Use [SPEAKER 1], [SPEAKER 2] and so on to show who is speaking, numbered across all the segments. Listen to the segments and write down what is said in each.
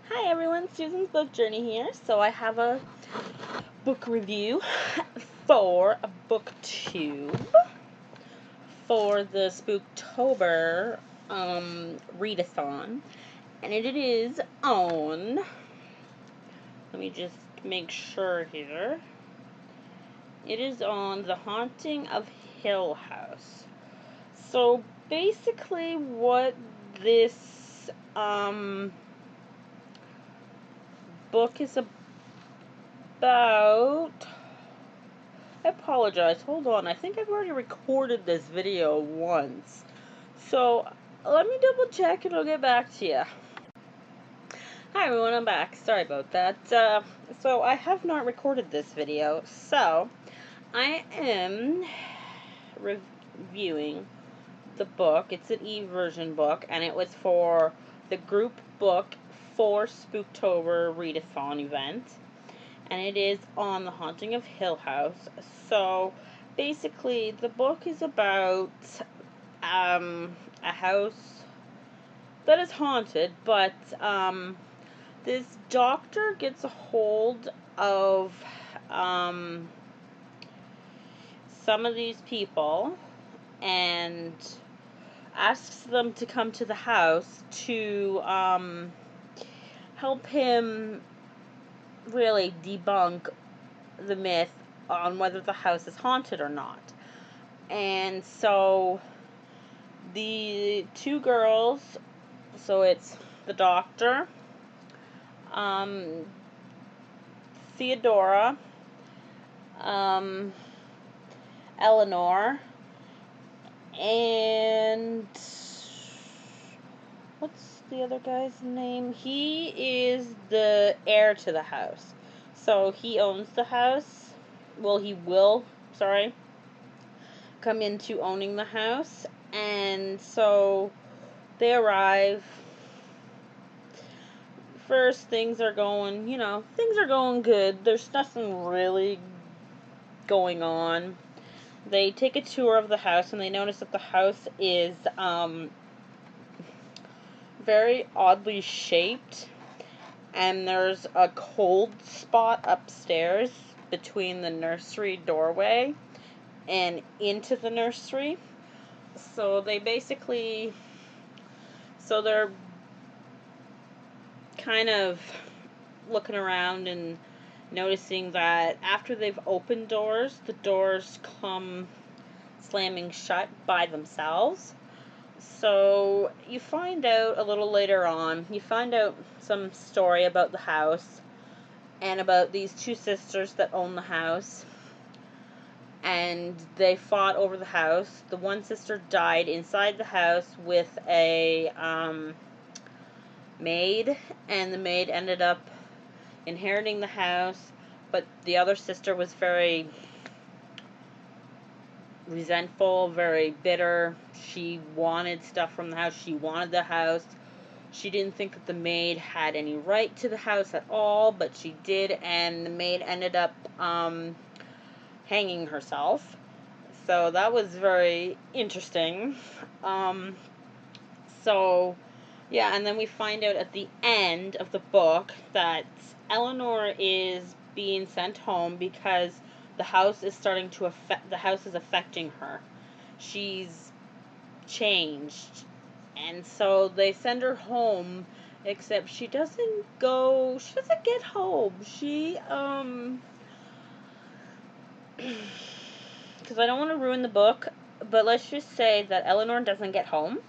[SPEAKER 1] Hi everyone, Susan's Book Journey here. So I have a book review for a booktube for the Spooktober Readathon. And it is on, let me just make sure here, it is on The Haunting of Hill House. So basically what this book is about, I apologize, hold on, I think I've already recorded this video once, so let me double check and I'll get back to you. Hi everyone, I'm back, sorry about that. So I have not recorded this video, so I am reviewing the book. It's an e-version book, and it was for the group book for Spooktober Readathon event, and it is on The Haunting of Hill House. So basically the book is about a house that is haunted, but this doctor gets a hold of some of these people and asks them to come to the house to help him really debunk the myth on whether the house is haunted or not. And so the two girls, so it's the doctor, Theodora, Eleanor, and what's the other guy's name? He is the heir to the house. So he owns the house. Well, he will, come into owning the house. And so they arrive. First, things are going good. There's nothing really going on. They take a tour of the house and they notice that the house is very oddly shaped, and there's a cold spot upstairs between the nursery doorway and into the nursery. So they're kind of looking around and noticing that after they've opened doors, the doors come slamming shut by themselves. So you find out a little later on, you find out some story about the house and about these two sisters that own the house, and they fought over the house. The one sister died inside the house with a maid, and the maid ended up inheriting the house, but the other sister was very resentful, very bitter. She wanted stuff from the house. She wanted the house. She didn't think that the maid had any right to the house at all, but she did, and the maid ended up hanging herself. So that was very interesting. So yeah, and then we find out at the end of the book that Eleanor is being sent home because the house is affecting her. She's changed. And so they send her home, except she doesn't get home. Because I don't want to ruin the book, but let's just say that Eleanor doesn't get home.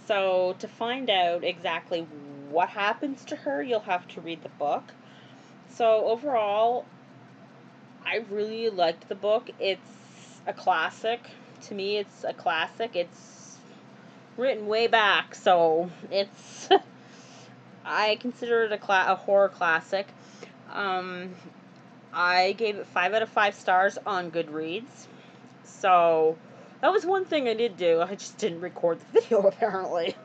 [SPEAKER 1] So to find out exactly what happens to her, you'll have to read the book. So overall, I really liked the book. It's a classic. To me, it's a classic. It's written way back, so it's I consider it a horror classic. I gave it 5 out of 5 stars on Goodreads. So that was one thing I did do. I just didn't record the video, apparently.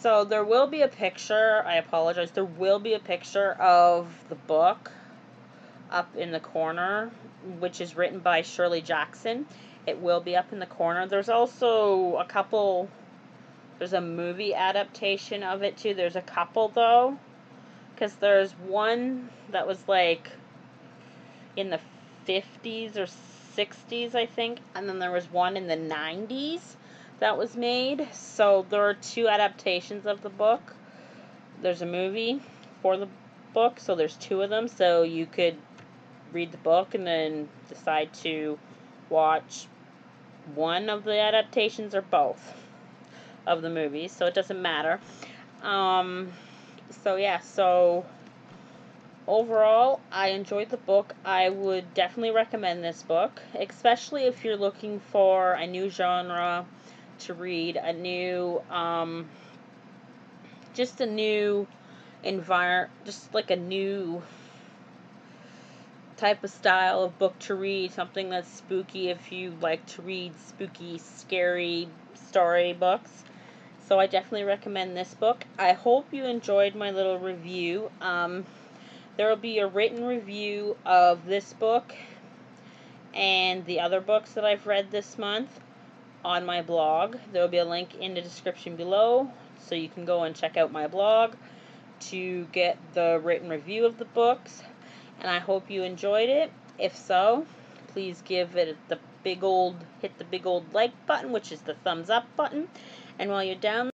[SPEAKER 1] So there will be a picture. I apologize. There will be a picture of the book up in the corner, which is written by Shirley Jackson. It will be up in the corner. There's also there's a movie adaptation of it too. There's a couple though. because there's one that was like in the 50s or 60s, I think, and then there was one in the 90s that was made. So there are two adaptations of the book. There's a movie for the book, so there's two of them, so you could read the book and then decide to watch one of the adaptations or both of the movies, so it doesn't matter. So yeah, so overall, I enjoyed the book. I would definitely recommend this book, especially if you're looking for a new genre to read, a new, just a new just like a new type of style of book to read, something that's spooky if you like to read spooky, scary story books. So I definitely recommend this book. I hope you enjoyed my little review. There will be a written review of this book and the other books that I've read this month on my blog. There will be a link in the description below, so you can go and check out my blog to get the written review of the books. And I hope you enjoyed it. If so, please give it hit the big old like button, which is the thumbs up button. And while you're down